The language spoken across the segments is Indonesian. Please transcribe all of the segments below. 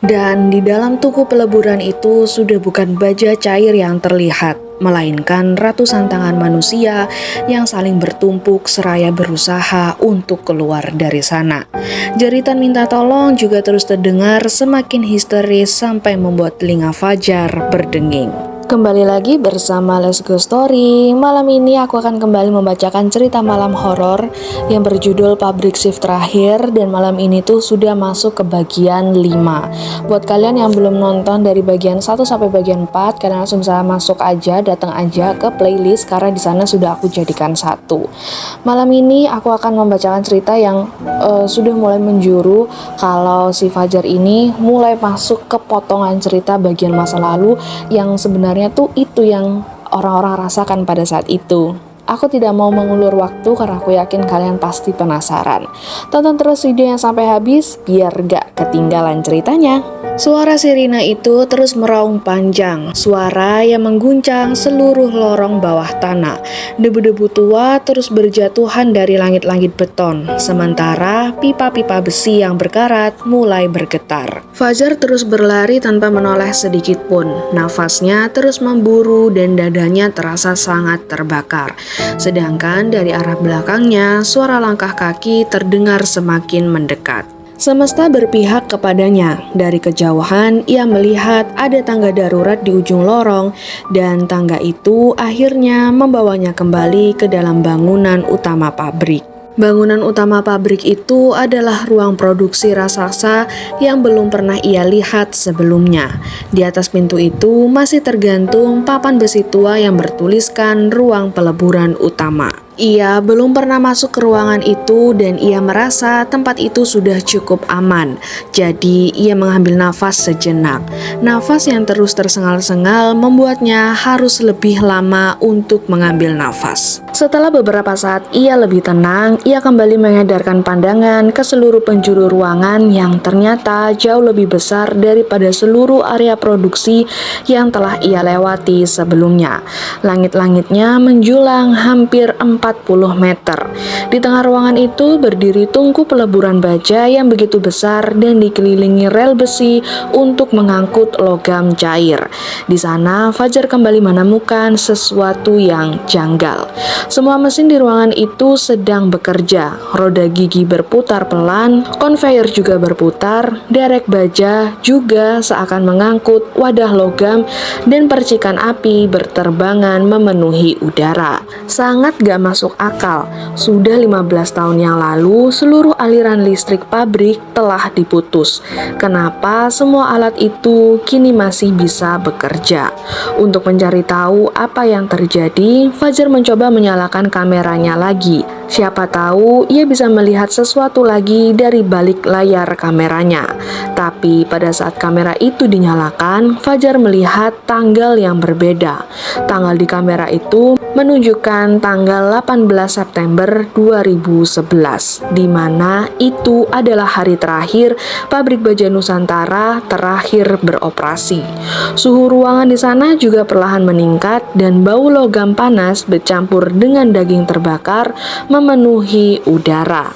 Dan di dalam tungku peleburan itu sudah bukan baja cair yang terlihat, melainkan ratusan tangan manusia yang saling bertumpuk seraya berusaha untuk keluar dari sana. Jeritan minta tolong juga terus terdengar semakin histeris sampai membuat telinga Fajar berdenging. Kembali lagi bersama Let's Go Story. Malam ini aku akan kembali membacakan cerita malam horor yang berjudul Pabrik Shift Terakhir, dan malam ini tuh sudah masuk ke bagian 5. Buat kalian yang belum nonton dari bagian 1 sampai bagian 4, kalian langsung bisa masuk aja, datang aja ke playlist karena di sana sudah aku jadikan satu. Malam ini aku akan membacakan cerita yang sudah mulai menjuru kalau si Fajar ini mulai masuk ke potongan cerita bagian masa lalu yang sebenarnya tuh itu yang orang-orang rasakan pada saat itu. Aku tidak mau mengulur waktu karena aku yakin kalian pasti penasaran. Tonton terus videonya sampai habis biar gak ketinggalan ceritanya. Suara sirine itu terus meraung panjang, suara yang mengguncang seluruh lorong bawah tanah. Debu-debu tua terus berjatuhan dari langit-langit beton, sementara pipa-pipa besi yang berkarat mulai bergetar. Fajar terus berlari tanpa menoleh sedikit pun. Nafasnya terus memburu dan dadanya terasa sangat terbakar. Sedangkan dari arah belakangnya, suara langkah kaki terdengar semakin mendekat. Semesta berpihak kepadanya. Dari kejauhan, ia melihat ada tangga darurat di ujung lorong, dan tangga itu akhirnya membawanya kembali ke dalam bangunan utama pabrik. Bangunan utama pabrik itu adalah ruang produksi raksasa yang belum pernah ia lihat sebelumnya. Di atas pintu itu masih tergantung papan besi tua yang bertuliskan ruang peleburan utama. Ia belum pernah masuk ke ruangan itu dan ia merasa tempat itu sudah cukup aman. Jadi ia mengambil nafas sejenak. Nafas yang terus tersengal-sengal membuatnya harus lebih lama untuk mengambil nafas. Setelah beberapa saat ia lebih tenang, ia kembali mengedarkan pandangan ke seluruh penjuru ruangan yang ternyata jauh lebih besar daripada seluruh area produksi yang telah ia lewati sebelumnya. Langit-langitnya menjulang hampir 40 meter. Di tengah ruangan itu berdiri tungku peleburan baja yang begitu besar dan dikelilingi rel besi untuk mengangkut logam cair. Di sana Fajar kembali menemukan sesuatu yang janggal. Semua mesin di ruangan itu sedang bekerja. Roda gigi berputar pelan, konveyor juga berputar, derek baja juga seakan mengangkut wadah logam, dan percikan api berterbangan memenuhi udara. Sangat gak masuk akal. Sudah 15 tahun yang lalu, seluruh aliran listrik pabrik telah diputus. Kenapa semua alat itu kini masih bisa bekerja? Untuk mencari tahu apa yang terjadi, Fajar mencoba menyalakan kameranya lagi. Siapa tahu ia bisa melihat sesuatu lagi dari balik layar kameranya. Tapi pada saat kamera itu dinyalakan, Fajar melihat tanggal yang berbeda. Tanggal di kamera itu menunjukkan tanggal 18 September 2011, di mana itu adalah hari terakhir pabrik baja Nusantara terakhir beroperasi. Suhu ruangan di sana juga perlahan meningkat dan bau logam panas bercampur dengan daging terbakar memenuhi udara.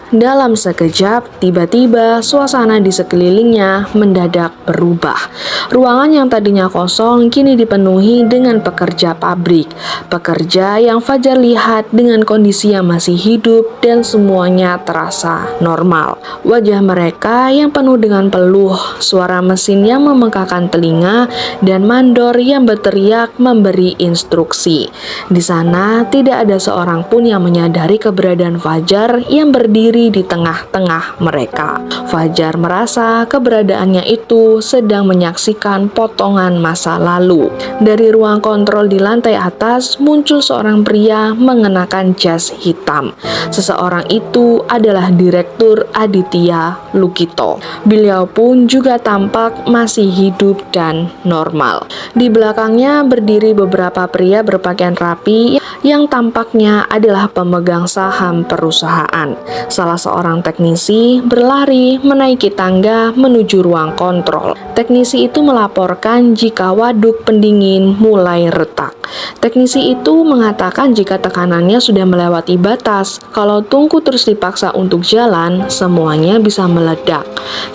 Dalam sekejap, tiba-tiba suasana di sekelilingnya mendadak berubah. Ruangan yang tadinya kosong kini dipenuhi dengan pekerja pabrik. Pekerja yang Fajar lihat dengan kondisi yang masih hidup dan semuanya terasa normal. Wajah mereka yang penuh dengan peluh, suara mesin yang memekakan telinga, dan mandor yang berteriak memberi instruksi. Di sana tidak ada seorang pun yang menyadari keberadaan Fajar yang berdiri di tengah-tengah mereka. Fajar merasa keberadaannya itu sedang menyaksikan potongan masa lalu. Dari ruang kontrol di lantai atas muncul seorang pria mengenakan jas hitam. Seseorang itu adalah Direktur Aditya Lukito. Beliau pun juga tampak masih hidup dan normal. Di belakangnya berdiri beberapa pria berpakaian rapi yang tampaknya adalah pemegang saham perusahaan. Salah seorang teknisi berlari menaiki tangga menuju ruang kontrol. Teknisi itu melaporkan jika waduk pendingin mulai retak. Teknisi itu mengatakan jika tekanannya sudah melewati batas, kalau tungku terus dipaksa untuk jalan, semuanya bisa meledak.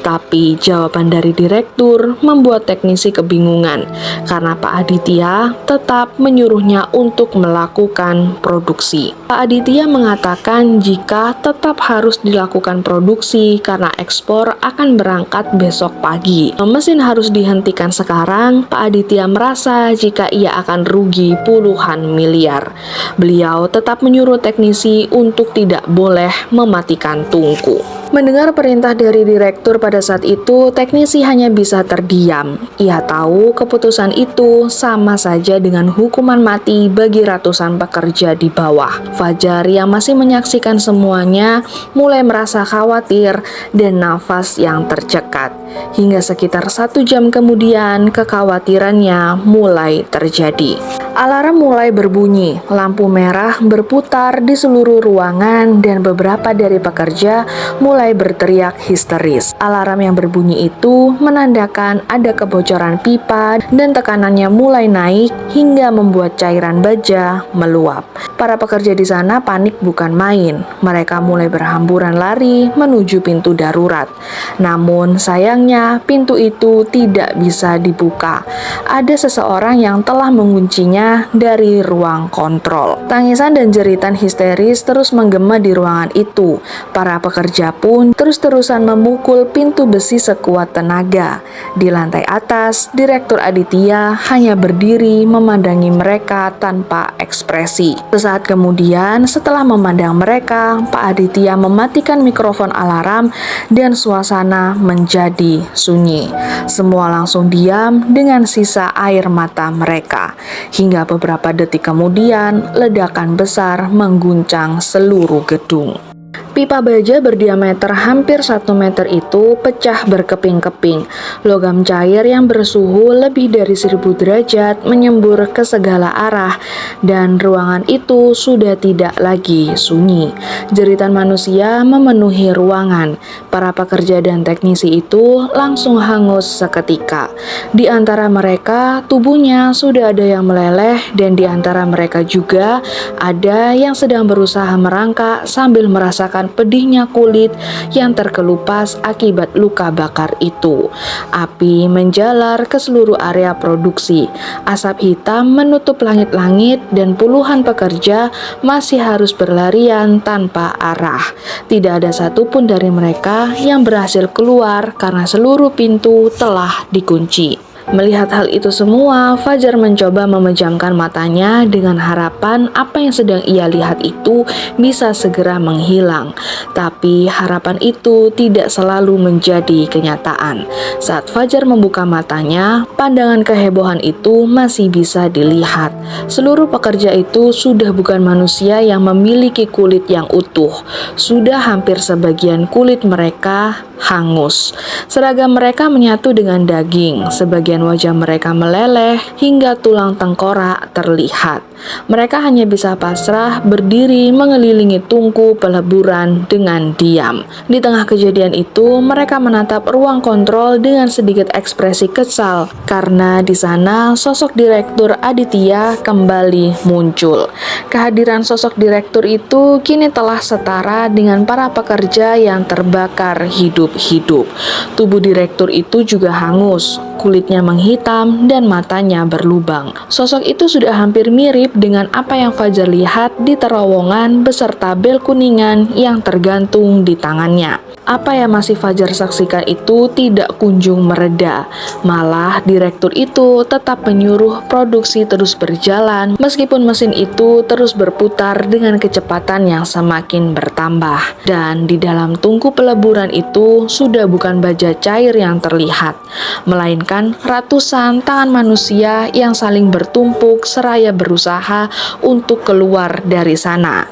Tapi jawaban dari direktur membuat teknisi kebingungan, karena Pak Aditya tetap menyuruhnya untuk melakukan produksi. Pak Aditya mengatakan jika tetap harus dilakukan produksi karena ekspor akan berangkat besok pagi. Mesin harus dihentikan sekarang. Pak Aditya merasa jika ia akan rugi puluhan miliar. Beliau tetap menyuruh teknisi untuk tidak boleh mematikan tungku. Mendengar perintah dari direktur pada saat itu, teknisi hanya bisa terdiam. Ia tahu keputusan itu sama saja dengan hukuman mati bagi ratusan pekerja di bawah. Fajar yang masih menyaksikan semuanya mulai merasa khawatir dan nafas yang tercekat. Hingga sekitar 1 jam kemudian, kekhawatirannya mulai terjadi. Alarm mulai berbunyi, lampu merah berputar di seluruh ruangan dan beberapa dari pekerja mulai berteriak histeris. Alarm yang berbunyi itu menandakan ada kebocoran pipa dan tekanannya mulai naik hingga membuat cairan baja meluap. Para pekerja di sana panik bukan main. Mereka mulai berhamburan lari menuju pintu darurat. Namun sayangnya pintu itu tidak bisa dibuka. Ada seseorang yang telah menguncinya dari ruang kontrol. Tangisan dan jeritan histeris terus menggema di ruangan itu. Para pekerja pun terus-terusan memukul pintu besi sekuat tenaga. Di lantai atas, Direktur Aditya hanya berdiri memandangi mereka tanpa ekspresi. Sesaat kemudian, setelah memandang mereka, Pak Aditya mematikan mikrofon alarm dan suasana menjadi sunyi. Semua langsung diam dengan sisa air mata mereka. Hingga beberapa detik kemudian, ledakan besar mengguncang seluruh gedung. Pipa baja berdiameter hampir 1 meter itu pecah berkeping-keping. Logam cair yang bersuhu lebih dari 1000 derajat menyembur ke segala arah dan ruangan itu sudah tidak lagi sunyi. Jeritan manusia memenuhi ruangan. Para pekerja dan teknisi itu langsung hangus seketika. Di antara mereka, tubuhnya sudah ada yang meleleh dan di antara mereka juga ada yang sedang berusaha merangkak sambil merasakan pedihnya kulit yang terkelupas akibat luka bakar itu. Api menjalar ke seluruh area produksi. Asap hitam menutup langit-langit dan puluhan pekerja masih harus berlarian tanpa arah. Tidak ada satupun dari mereka yang berhasil keluar karena seluruh pintu telah dikunci. Melihat hal itu semua, Fajar mencoba memejamkan matanya dengan harapan apa yang sedang ia lihat itu bisa segera menghilang. Tapi harapan itu tidak selalu menjadi kenyataan. Saat Fajar membuka matanya, pandangan kehebohan itu masih bisa dilihat. Seluruh pekerja itu sudah bukan manusia yang memiliki kulit yang utuh. Sudah hampir sebagian kulit mereka hangus. Seragam mereka menyatu dengan daging. Sebagian wajah mereka meleleh hingga tulang tengkorak terlihat. Mereka hanya bisa pasrah berdiri mengelilingi tungku peleburan dengan diam. Di tengah kejadian itu, mereka menatap ruang kontrol dengan sedikit ekspresi kesal karena di sana sosok Direktur Aditya kembali muncul. Kehadiran sosok direktur itu kini telah setara dengan para pekerja yang terbakar hidup-hidup. Tubuh direktur itu juga hangus, kulitnya menghitam dan matanya berlubang. Sosok itu sudah hampir mirip dengan apa yang Fajar lihat di terowongan beserta bel kuningan yang tergantung di tangannya. Apa yang masih Fajar saksikan itu tidak kunjung mereda. Malah direktur itu tetap menyuruh produksi terus berjalan meskipun mesin itu terus berputar dengan kecepatan yang semakin bertambah. Dan di dalam tungku peleburan itu sudah bukan baja cair yang terlihat, melainkan ratusan tangan manusia yang saling bertumpuk seraya berusaha untuk keluar dari sana.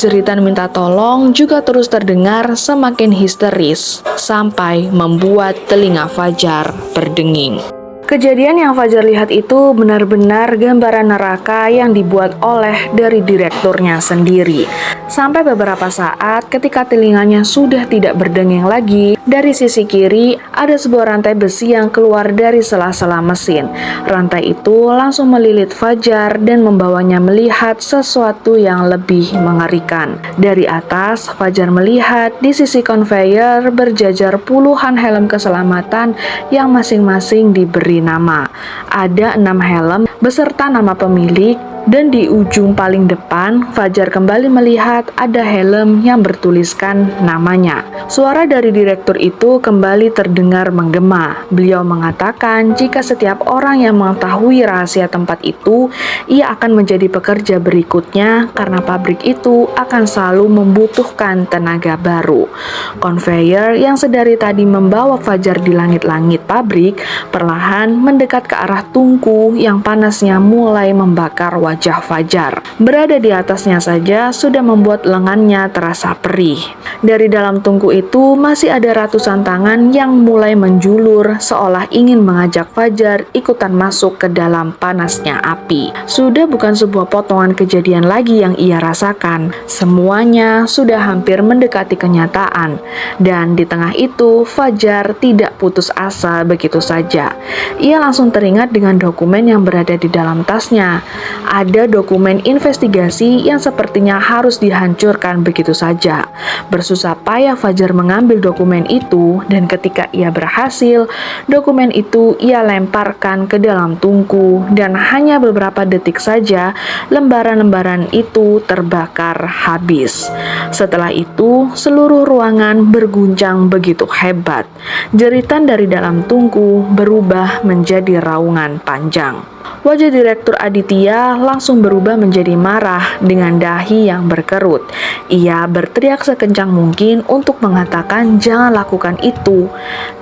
Jeritan minta tolong juga terus terdengar semakin histeris sampai membuat telinga Fajar berdenging. Kejadian yang Fajar lihat itu benar-benar gambaran neraka yang dibuat oleh dari direkturnya sendiri. Sampai beberapa saat ketika telinganya sudah tidak berdengeng lagi, dari sisi kiri ada sebuah rantai besi yang keluar dari sela-sela mesin. Rantai itu langsung melilit Fajar dan membawanya melihat sesuatu yang lebih mengerikan. Dari atas, Fajar melihat di sisi konveyor berjajar puluhan helm keselamatan yang masing-masing diberi nama. Ada 6 helm beserta nama pemilik, dan di ujung paling depan, Fajar kembali melihat ada helm yang bertuliskan namanya. Suara dari direktur itu kembali terdengar menggema. Beliau mengatakan jika setiap orang yang mengetahui rahasia tempat itu, ia akan menjadi pekerja berikutnya karena pabrik itu akan selalu membutuhkan tenaga baru. Konveyor yang sedari tadi membawa Fajar di langit-langit pabrik perlahan mendekat ke arah tungku yang panasnya mulai membakar wajah Fajar. Berada di atasnya saja sudah membuat lengannya terasa perih. Dari dalam tungku itu masih ada ratusan tangan yang mulai menjulur seolah ingin mengajak Fajar ikutan masuk ke dalam panasnya api. Sudah bukan sebuah potongan kejadian lagi yang ia rasakan. Semuanya sudah hampir mendekati kenyataan. Dan di tengah itu Fajar tidak putus asa begitu saja. Ia langsung teringat dengan dokumen yang berada di dalam tasnya. Ada dokumen investigasi yang sepertinya harus dihancurkan begitu saja. Bersusah payah Fajar mengambil dokumen itu, dan ketika ia berhasil, dokumen itu ia lemparkan ke dalam tungku, dan hanya beberapa detik saja lembaran-lembaran itu terbakar habis. Setelah itu, seluruh ruangan berguncang begitu hebat. Jeritan dari dalam tungku berubah menjadi raungan panjang. Wajah Direktur Aditya langsung berubah menjadi marah dengan dahi yang berkerut. Ia berteriak sekencang mungkin untuk mengatakan jangan lakukan itu,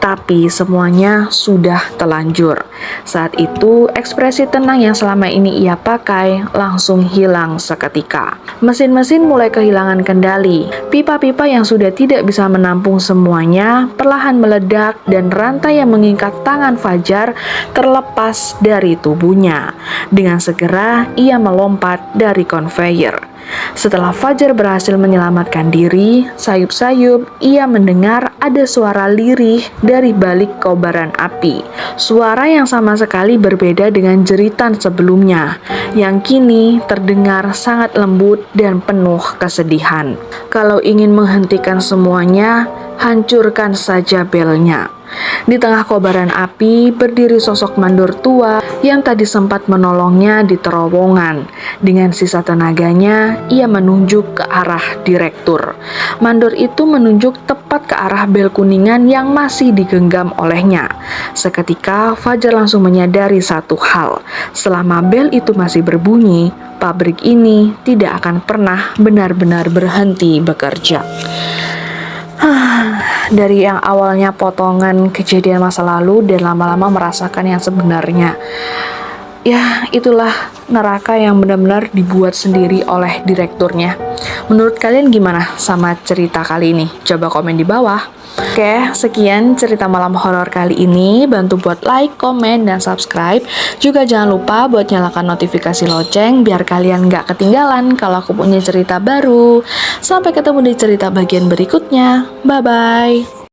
tapi semuanya sudah telanjur. Saat itu, ekspresi tenang yang selama ini ia pakai langsung hilang seketika. Mesin-mesin mulai kehilangan kendali. Pipa-pipa yang sudah tidak bisa menampung semuanya perlahan meledak dan rantai yang mengikat tangan Fajar terlepas dari tubuhnya. Dengan segera, ia melompat dari konveyor. Setelah Fajar berhasil menyelamatkan diri, sayup-sayup ia mendengar ada suara lirih dari balik kobaran api. Suara yang sama sekali berbeda dengan jeritan sebelumnya, yang kini terdengar sangat lembut dan penuh kesedihan. Kalau ingin menghentikan semuanya, hancurkan saja belnya. Di tengah kobaran api berdiri sosok mandor tua yang tadi sempat menolongnya di terowongan. Dengan sisa tenaganya, ia menunjuk ke arah direktur. Mandor itu menunjuk tepat ke arah bel kuningan yang masih digenggam olehnya. Seketika, Fajar langsung menyadari satu hal. Selama bel itu masih berbunyi, pabrik ini tidak akan pernah benar-benar berhenti bekerja. Dari yang awalnya potongan kejadian masa lalu dan lama-lama merasakan yang sebenarnya. Ya, itulah neraka yang benar-benar dibuat sendiri oleh direkturnya. Menurut kalian gimana sama cerita kali ini? Coba komen di bawah. Oke, sekian cerita malam horor kali ini. Bantu buat like, komen, dan subscribe. Juga jangan lupa buat nyalakan notifikasi lonceng biar kalian nggak ketinggalan kalau aku punya cerita baru. Sampai ketemu di cerita bagian berikutnya. Bye-bye.